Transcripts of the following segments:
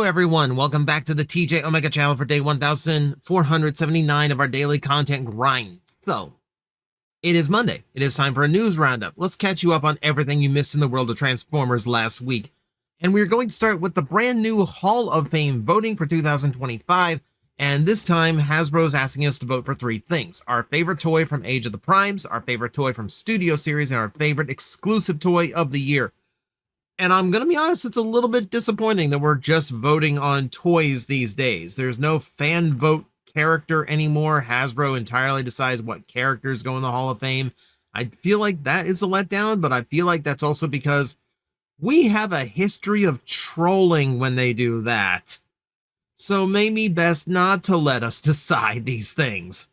Hello everyone, welcome back to the TJOmega channel for day 1479 of our daily content grind. So, it is Monday. It is time for a news roundup. Let's catch you up on everything you missed in the world of Transformers last week. And we're going to start with the brand new Hall of Fame voting for 2025. And this time, Hasbro's asking us to vote for three things: our favorite toy from Age of the Primes, our favorite toy from Studio Series, and our favorite exclusive toy of the year. And I'm going to be honest, it's a little bit disappointing that we're just voting on toys these days. There's no fan vote character anymore. Hasbro entirely decides what characters go in the Hall of Fame. I feel like that is a letdown, but I feel like that's also because we have a history of trolling when they do that. So maybe best not to let us decide these things.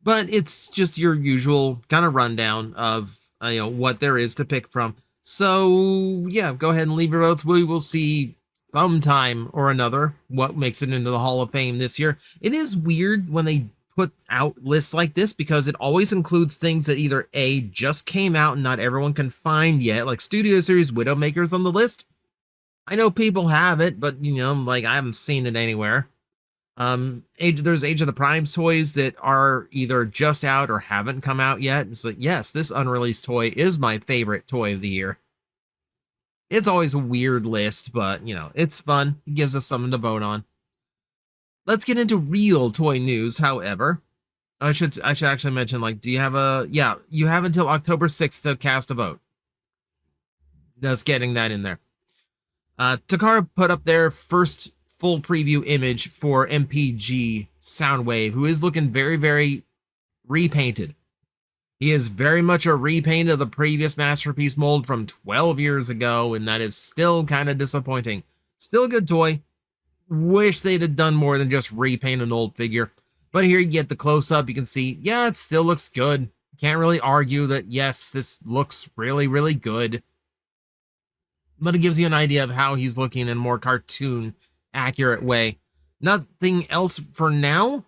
But it's just your usual kind of rundown of what there is to pick from. So, yeah, go ahead and leave your votes. We will see sometime or another what makes it into the Hall of Fame this year. It is weird when they put out lists like this because it always includes things that either A, just came out and not everyone can find yet, like Studio Series Widowmaker's on the list. I know people have it, but, I haven't seen it anywhere. There's Age of the Primes toys that are either just out or haven't come out yet. It's like, yes, this unreleased toy is my favorite toy of the year. It's always a weird list, but, it's fun. It gives us something to vote on. Let's get into real toy news, however. I should actually mention, do you have you have until October 6th to cast a vote. Just getting that in there. Takara put up their first full preview image for MPG Soundwave, who is looking very, very repainted. He is very much a repaint of the previous Masterpiece mold from 12 years ago, and that is still kind of disappointing. Still a good toy. Wish they'd have done more than just repaint an old figure. But here you get the close-up, you can see, yeah, it still looks good. Can't really argue that, yes, this looks really, really good. But it gives you an idea of how he's looking in a more cartoon accurate way. Nothing else for now.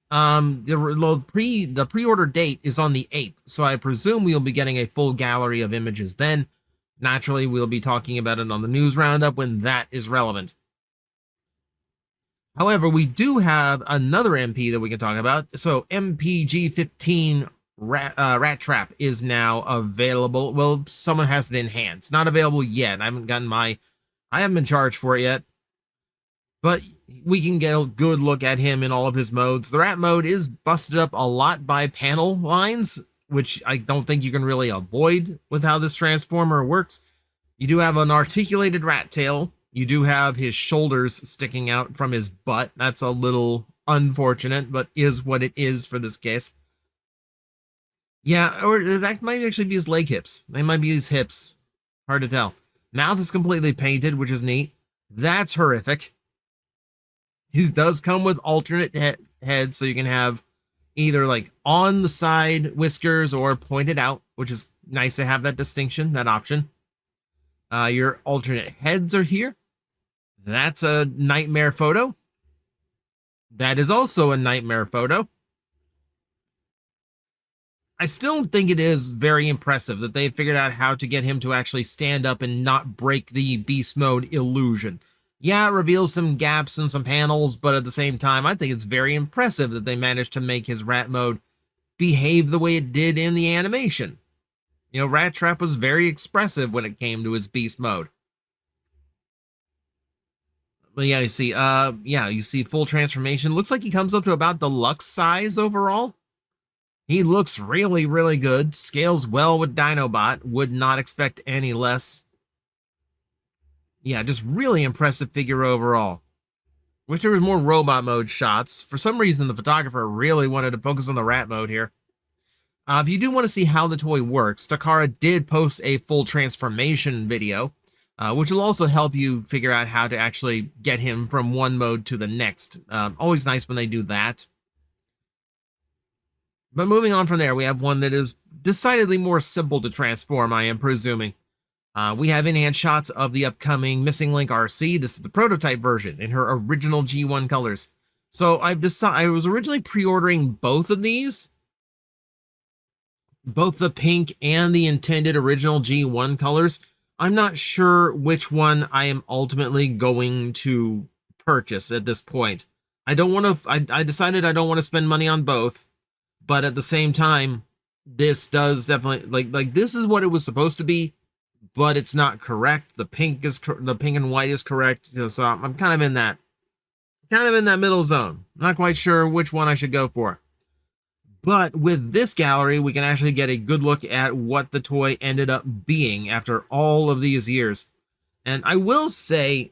The pre-order date is on the 8th, so I presume we'll be getting a full gallery of images then. Naturally, we'll be talking about it on the news roundup when that is relevant. However, we do have another MP that we can talk about. So MPG 15 Rattrap is now available. Well, someone has it in hand. It's not available yet. I haven't been charged for it yet. But we can get a good look at him in all of his modes. The rat mode is busted up a lot by panel lines, which I don't think you can really avoid with how this Transformer works. You do have an articulated rat tail. You do have his shoulders sticking out from his butt. That's a little unfortunate, but is what it is for this case. Yeah, or that might actually be his leg hips. They might be his hips. Hard to tell. Mouth is completely painted, which is neat. That's horrific. He does come with alternate heads, so you can have either on the side whiskers or pointed out, which is nice to have that distinction, that option. Your alternate heads are here. That's a nightmare photo. That is also a nightmare photo. I still think it is very impressive that they figured out how to get him to actually stand up and not break the beast mode illusion. Yeah, it reveals some gaps and some panels, but at the same time, I think it's very impressive that they managed to make his rat mode behave the way it did in the animation. Rattrap was very expressive when it came to his beast mode. But yeah, you see full transformation. Looks like he comes up to about deluxe size overall. He looks really, really good. Scales well with Dinobot. Would not expect any less. Yeah, just really impressive figure overall. Wish there was more robot mode shots. For some reason, the photographer really wanted to focus on the rat mode here. If you do want to see how the toy works, Takara did post a full transformation video, which will also help you figure out how to actually get him from one mode to the next. Always nice when they do that. But moving on from there, we have one that is decidedly more simple to transform, I am presuming. We have in-hand shots of the upcoming Missing Link Arcee. This is the prototype version in her original G1 colors. So I was originally pre-ordering both of these. Both the pink and the intended original G1 colors. I'm not sure which one I am ultimately going to purchase at this point. I don't want to, I decided I don't want to spend money on both, but at the same time, this does definitely, like this is what it was supposed to be, but it's not correct. The pink and white is correct. So I'm kind of in that middle zone. Not quite sure which one I should go for. But with this gallery, we can actually get a good look at what the toy ended up being after all of these years. And I will say,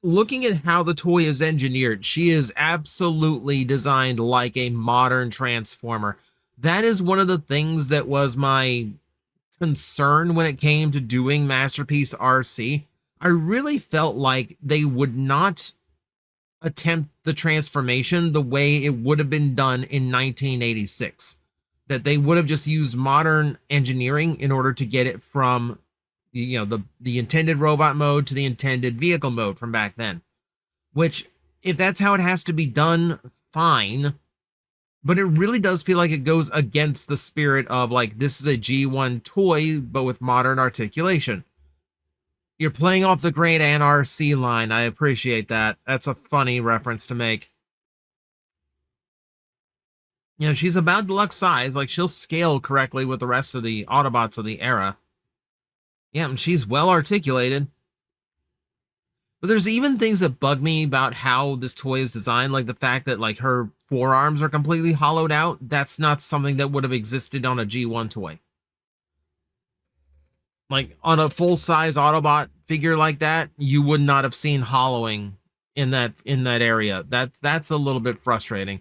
looking at how the toy is engineered, she is absolutely designed like a modern Transformer. That is one of the things that was my concern when it came to doing Masterpiece RC. I really felt like they would not attempt the transformation the way it would have been done in 1986. That they would have just used modern engineering in order to get it from the intended robot mode to the intended vehicle mode from back then. Which, if that's how it has to be done, fine. But it really does feel like it goes against the spirit of, like, this is a G1 toy, but with modern articulation. You're playing off the great Ann RC line. I appreciate that. That's a funny reference to make. You know, she's about deluxe size. Like, she'll scale correctly with the rest of the Autobots of the era. Yeah, and she's well articulated. But there's even things that bug me about how this toy is designed, like the fact that, like, her forearms are completely hollowed out. That's not something that would have existed on a G1 toy. Like, on a full-size Autobot figure like that, you would not have seen hollowing in that area. That's a little bit frustrating.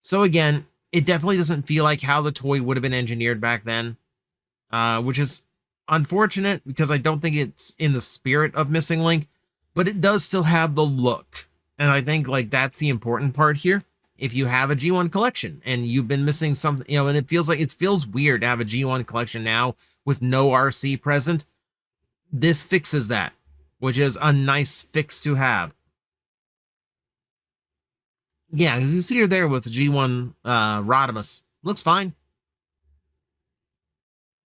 So again, it definitely doesn't feel like how the toy would have been engineered back then, which is unfortunate because I don't think it's in the spirit of Missing Link, but it does still have the look. And I think, like, that's the important part here. If you have a G1 collection and you've been missing something, you know, and it feels weird to have a G1 collection now with no RC present, this fixes that, which is a nice fix to have. Yeah, as you see her there with the G1 Rodimus. Looks fine.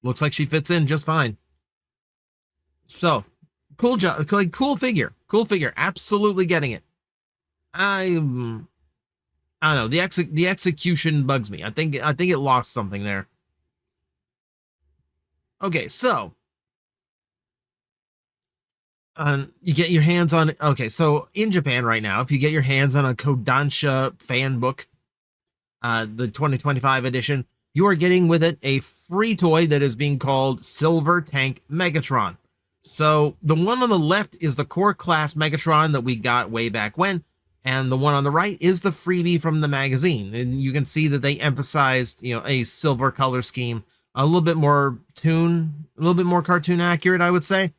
Looks like she fits in just fine. So, cool job, like, cool figure. Absolutely getting it. I don't know. The execution bugs me. I think it lost something there. Okay, so you get your hands on. Okay, so in Japan right now, if you get your hands on a Kodansha fan book, the 2025 edition, you are getting with it a free toy that is being called Silver Tank Megatron. So the one on the left is the core class Megatron that we got way back when, and the one on the right is the freebie from the magazine. And you can see that they emphasized, you know, a silver color scheme, a little bit more cartoon accurate, I would say.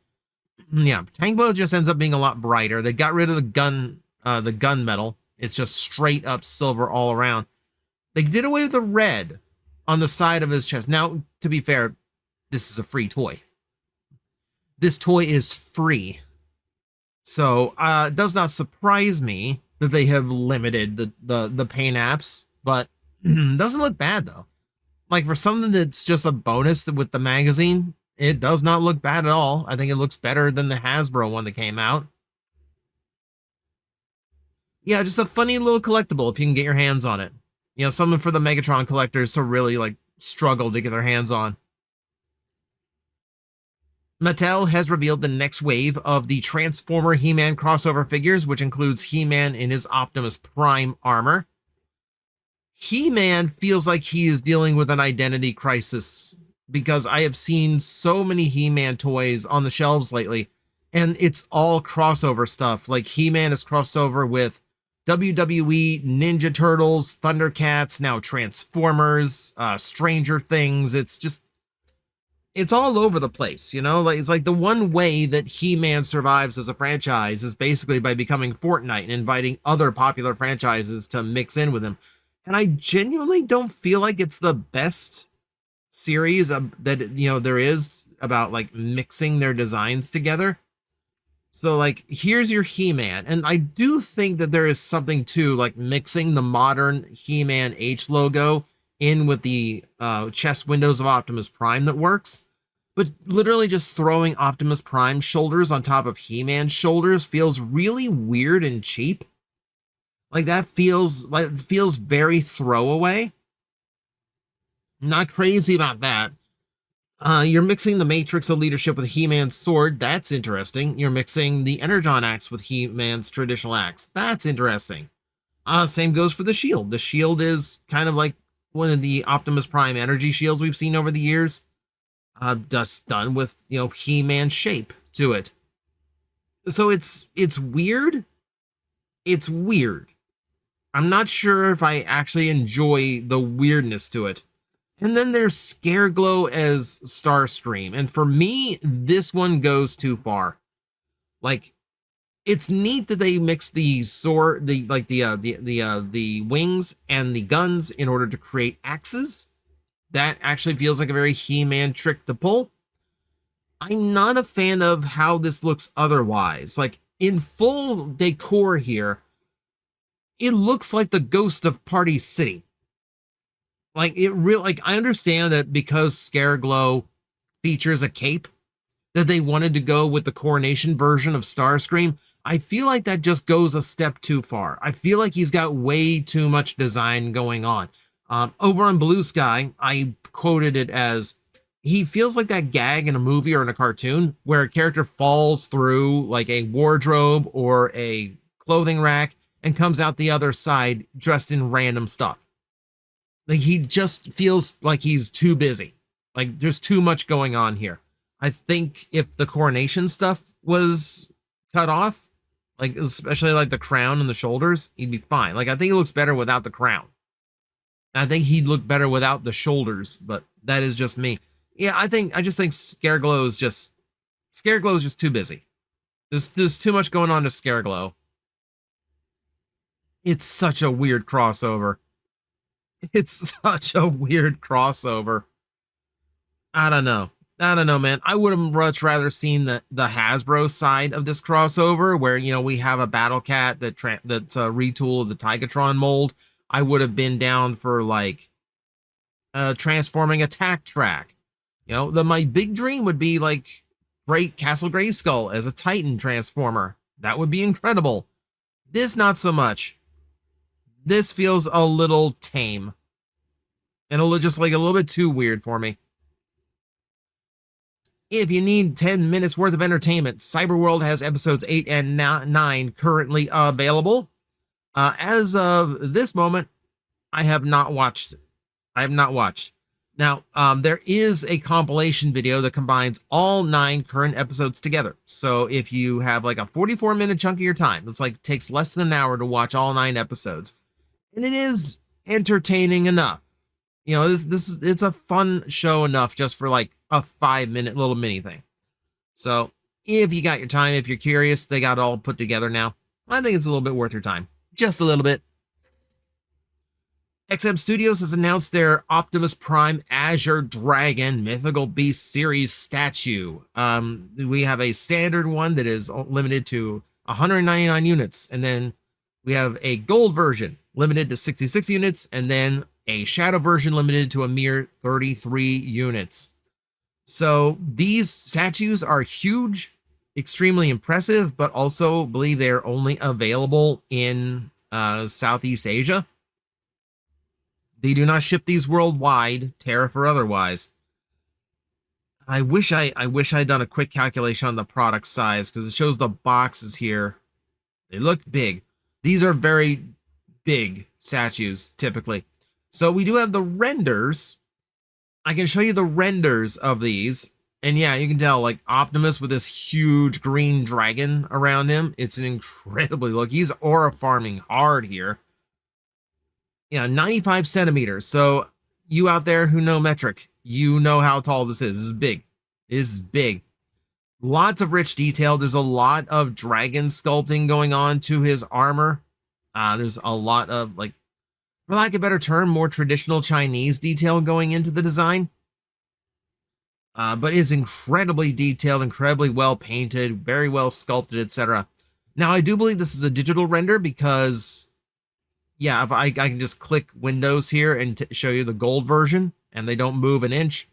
Yeah, Tank Mode just ends up being a lot brighter. They got rid of the gun metal. It's just straight up silver all around. They did away with the red on the side of his chest. Now, to be fair, this is a free toy. This toy is free. So, it does not surprise me that they have limited the paint apps, but doesn't look bad though. Like, for something that's just a bonus with the magazine, it does not look bad at all. I think it looks better than the Hasbro one that came out. Yeah, just a funny little collectible if you can get your hands on it. You know, something for the Megatron collectors to really, like, struggle to get their hands on. Mattel has revealed the next wave of the Transformer He-Man crossover figures, which includes He-Man in his Optimus Prime armor. He-Man feels like he is dealing with an identity crisis because I have seen so many He-Man toys on the shelves lately, and it's all crossover stuff. Like, He-Man is crossover with WWE, Ninja Turtles, Thundercats, now Transformers, Stranger Things. It's all over the place, you know? Like, it's like the one way that He-Man survives as a franchise is basically by becoming Fortnite and inviting other popular franchises to mix in with him. And I genuinely don't feel like it's the best series that, you know, there is about, like, mixing their designs together. So, like, here's your He-Man. And I do think that there is something to, like, mixing the modern He-Man H logo in with the chest windows of Optimus Prime that works. But literally just throwing Optimus Prime's shoulders on top of He-Man's shoulders feels really weird and cheap. Like that feels very throwaway. Not crazy about that. You're mixing the Matrix of Leadership with He-Man's sword. That's interesting. You're mixing the Energon axe with He-Man's traditional axe. That's interesting. Same goes for the shield. The shield is kind of like one of the Optimus Prime energy shields we've seen over the years. Just done with, you know, He-Man shape to it. So it's weird. It's weird. I'm not sure if I actually enjoy the weirdness to it. And then there's Scareglow as Starscream. And for me, this one goes too far. Like, it's neat that they mix the sword, the wings and the guns in order to create axes. That actually feels like a very He-Man trick to pull. I'm not a fan of how this looks otherwise. Like, in full decor here, it looks like the ghost of Party City. Like, I understand that because Scareglow features a cape, that they wanted to go with the coronation version of Starscream. I feel like that just goes a step too far. I feel like he's got way too much design going on. Over on Blue Sky, I quoted it as, he feels like that gag in a movie or in a cartoon where a character falls through like a wardrobe or a clothing rack and comes out the other side dressed in random stuff. Like, he just feels like he's too busy. Like, there's too much going on here. I think if the coronation stuff was cut off, like especially like the crown and the shoulders, he'd be fine. Like, I think he looks better without the crown. I think he'd look better without the shoulders, but that is just me. Yeah, I just think Scareglow is just too busy. There's too much going on to Scareglow. It's such a weird crossover. It's such a weird crossover. I don't know, man. I would have much rather seen the Hasbro side of this crossover, where, you know, we have a Battle Cat that's a retool of the Tigatron mold. I would have been down for like transforming Attack Track. You know, my big dream would be like Great Castle Grayskull as a Titan transformer. That would be incredible. This, not so much. This feels a little tame and just like a little bit too weird for me. If you need 10 minutes worth of entertainment, Cyberworld has episodes 8 and 9 currently available. As of this moment, I have not watched. Now, there is a compilation video that combines all 9 current episodes together. So if you have like a 44-minute chunk of your time, it's like takes less than an hour to watch all 9 episodes. And it is entertaining enough. You know, it's a fun show enough just for like a 5-minute little mini thing. So if you got your time, if you're curious, they got it all put together now. I think it's a little bit worth your time. Just a little bit. XM Studios has announced their Optimus Prime Azure Dragon Mythical Beast series statue. We have a standard one that is limited to 199 units, and then we have a gold version limited to 66 units, and then a shadow version limited to a mere 33 units. So these statues are huge, extremely impressive, but also believe they are only available in Southeast Asia. They do not ship these worldwide, tariff or otherwise. I wish I'd done a quick calculation on the product size, because it shows the boxes here. They look big. These are very big statues, typically. So we do have the renders. I can show you the renders of these. And yeah, you can tell, like, Optimus with this huge green dragon around him. It's an incredibly look. He's aura farming hard here. Yeah, 95 centimeters. So you out there who know metric, you know how tall this is. This is big. It is big. Lots of rich detail. There's a lot of dragon sculpting going on to his armor. There's a lot of, like, for lack of a better term, more traditional Chinese detail going into the design. But it's incredibly detailed, incredibly well painted, very well sculpted, etc. Now, I do believe this is a digital render because, yeah, if I can just click Windows here and show you the gold version, and they don't move an inch.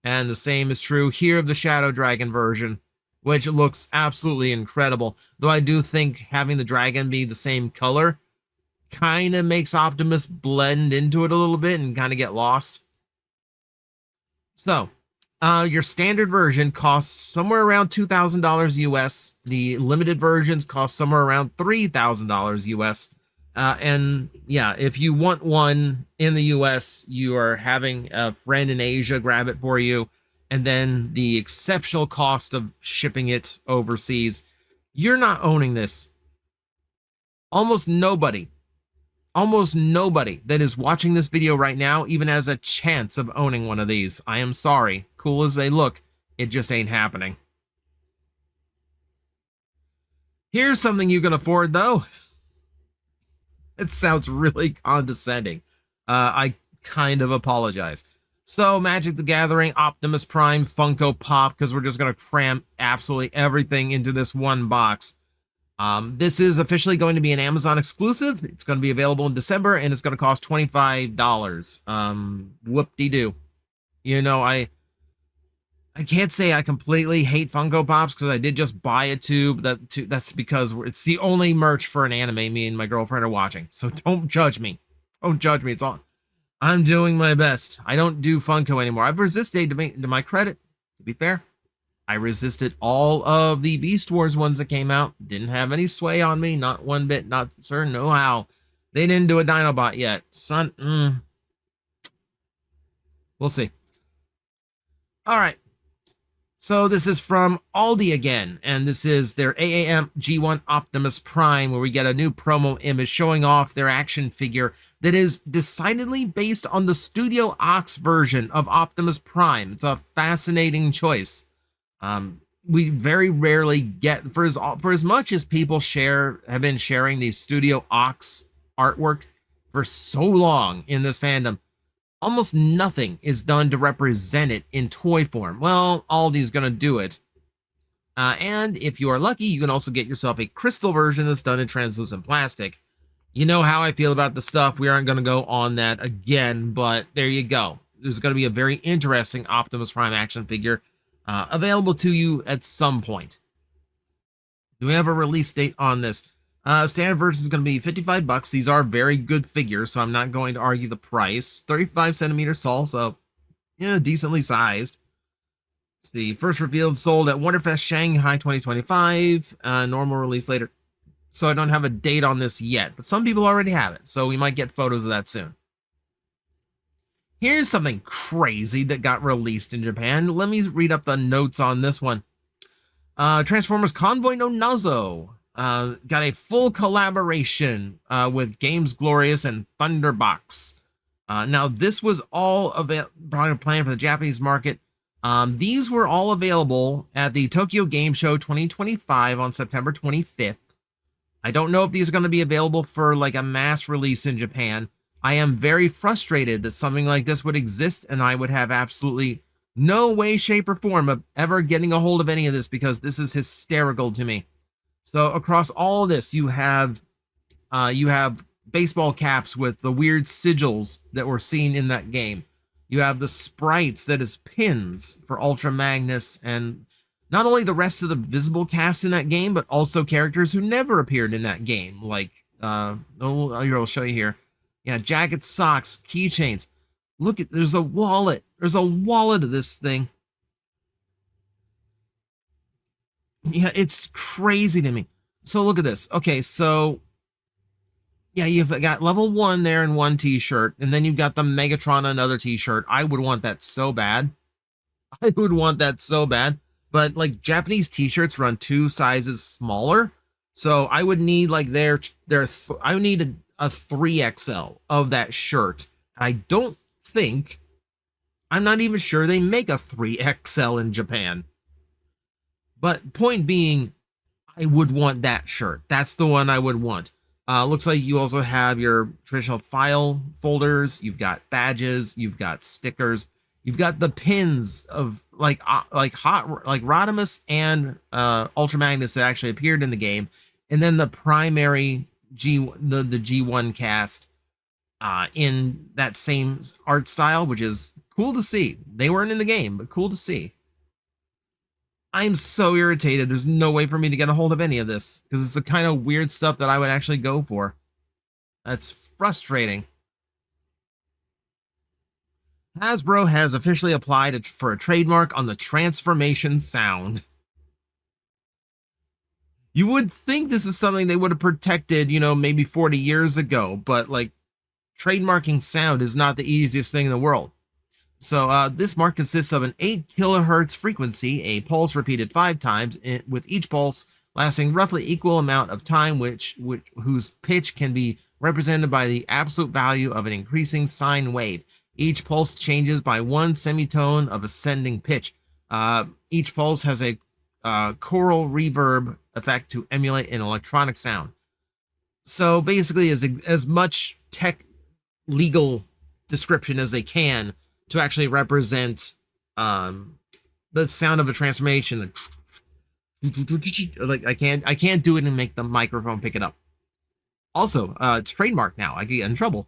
And the same is true here of the Shadow Dragon version, which looks absolutely incredible. Though I do think having the dragon be the same color kind of makes Optimus blend into it a little bit and kind of get lost. So, your standard version costs somewhere around $2,000 US. The limited versions cost somewhere around $3,000 US. And yeah, if you want one in the US, you are having a friend in Asia grab it for you. And then the exceptional cost of shipping it overseas. You're not owning this. Almost nobody that is watching this video right now even has a chance of owning one of these. I am sorry. Cool as they look, it just ain't happening. Here's something you can afford, though. It sounds really condescending. I kind of apologize. So, Magic the Gathering, Optimus Prime, Funko Pop, because we're just going to cram absolutely everything into this one box. This is officially going to be an Amazon exclusive. It's going to be available in December, and it's going to cost $25. Whoop-de-doo. You know, I can't say I completely hate Funko Pops because I did just buy a tube. That's because it's the only merch for an anime me and my girlfriend are watching. So don't judge me. Don't judge me. It's all. I'm doing my best. I don't do Funko anymore. I've resisted, to my credit, to be fair. I resisted all of the Beast Wars ones that came out. Didn't have any sway on me. Not one bit. Not, sir, no how. They didn't do a Dinobot yet. Son, we'll see. All right. So this is from Auldey again, and this is their AAM G1 Optimus Prime, where we get a new promo image showing off their action figure that is decidedly based on the Studio Ox version of Optimus Prime. It's a fascinating choice. We very rarely get, for as much as people have been sharing the Studio Ox artwork for so long in this fandom, almost nothing is done to represent it in toy form. Well, Auldey's going to do it. And if you are lucky, you can also get yourself a crystal version that's done in translucent plastic. You know how I feel about the stuff. We aren't going to go on that again, but there you go. There's going to be a very interesting Optimus Prime action figure available to you at some point. Do we have a release date on this? Standard version is going to be $55. These are very good figures, so I'm not going to argue the price. 35 centimeters tall, so yeah, decently sized. It's the first revealed sold at Wonderfest Shanghai 2025. Normal release later. So I don't have a date on this yet, but some people already have it, so we might get photos of that soon. Here's something crazy that got released in Japan. Let me read up the notes on this one. Transformers Convoy no Nazo. Got a full collaboration with Games Glorious and Thunderbox. Now, this was all probably planned for the Japanese market. These were all available at the Tokyo Game Show 2025 on September 25th. I don't know if these are going to be available for like a mass release in Japan. I am very frustrated that something like this would exist, and I would have absolutely no way, shape, or form of ever getting a hold of any of this because this is hysterical to me. So across all of this, you have baseball caps with the weird sigils that were seen in that game. You have the sprites that is pins for Ultra Magnus and not only the rest of the visible cast in that game, but also characters who never appeared in that game. Like, I'll show you here. Yeah, jackets, socks, keychains. Look at, there's a wallet. There's a wallet of this thing. Yeah, it's crazy to me. So look at this. Okay, so yeah, you've got level 1 there in one t-shirt, and then you've got the Megatron another t-shirt. I would want that so bad. I would want that so bad. But like Japanese t-shirts run 2 sizes smaller. So I would need like I would need a 3XL of that shirt. I don't think, I'm not even sure they make a 3XL in Japan. But point being, I would want that shirt. That's the one I would want. Looks like you also have your traditional file folders. You've got badges. You've got stickers. You've got the pins of like Rodimus and Ultra Magnus that actually appeared in the game, and then the primary the G1 cast in that same art style, which is cool to see. They weren't in the game, but cool to see. I'm so irritated. There's no way for me to get a hold of any of this because it's the kind of weird stuff that I would actually go for. That's frustrating. Hasbro has officially applied for a trademark on the transformation sound. You would think this is something they would have protected, you know, maybe 40 years ago, but like trademarking sound is not the easiest thing in the world. So this mark consists of an 8 kilohertz frequency, a pulse repeated 5 times, with each pulse lasting roughly equal amount of time, whose pitch can be represented by the absolute value of an increasing sine wave. Each pulse changes by 1 semitone of ascending pitch. Each pulse has a choral reverb effect to emulate an electronic sound. So basically, as much tech legal description as they can to actually represent the sound of a transformation. Like I can't do it and make the microphone pick it up. Also, it's trademarked now. I could get in trouble.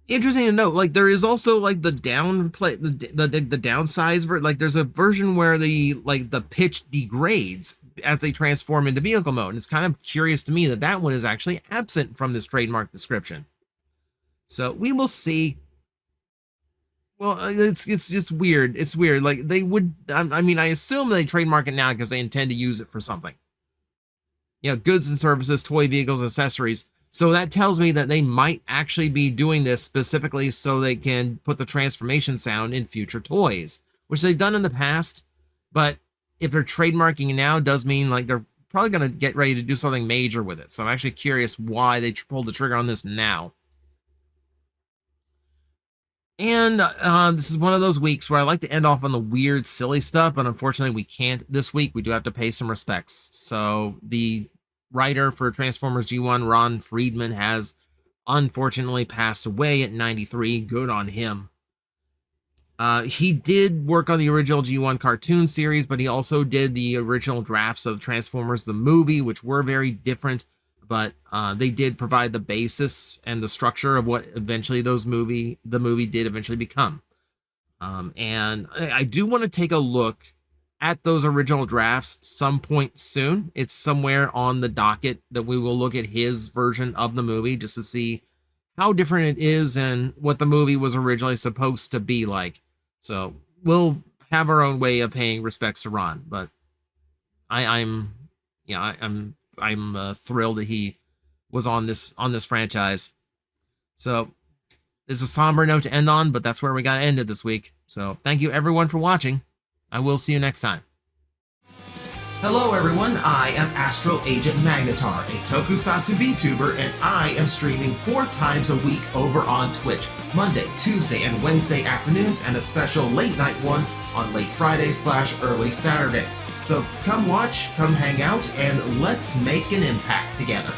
Interesting to note, like there is also like the downplay, the downsize, like there's a version where the pitch degrades as they transform into vehicle mode. And it's kind of curious to me that one is actually absent from this trademark description. So we will see. Well, it's just weird. It's weird. Like they would, I mean, I assume they trademark it now because they intend to use it for something. You know, goods and services, toy vehicles, accessories. So that tells me that they might actually be doing this specifically so they can put the transformation sound in future toys, which they've done in the past. But if they're trademarking it now, it does mean like they're probably going to get ready to do something major with it. So I'm actually curious why they pulled the trigger on this now. And this is one of those weeks where I like to end off on the weird, silly stuff, but unfortunately we can't this week. We do have to pay some respects. So the writer for Transformers G1, Ron Friedman, has unfortunately passed away at 93. Good on him. He did work on the original G1 cartoon series, but he also did the original drafts of Transformers the movie, which were very different. But they did provide the basis and the structure of what eventually the movie did eventually become. And I do want to take a look at those original drafts some point soon. It's somewhere on the docket that we will look at his version of the movie just to see how different it is and what the movie was originally supposed to be like. So we'll have our own way of paying respects to Ron, but I'm thrilled that he was on this franchise. So it's a somber note to end on, but that's where we got to end it this week. So thank you everyone for watching. I will see you next time. Hello everyone, I am Astral Agent Magnetar, a tokusatsu VTuber, and I am streaming 4 times a week over on Twitch, Monday, Tuesday, and Wednesday afternoons, and a special late night one on late Friday/early Saturday. So come watch, come hang out, and let's make an impact together.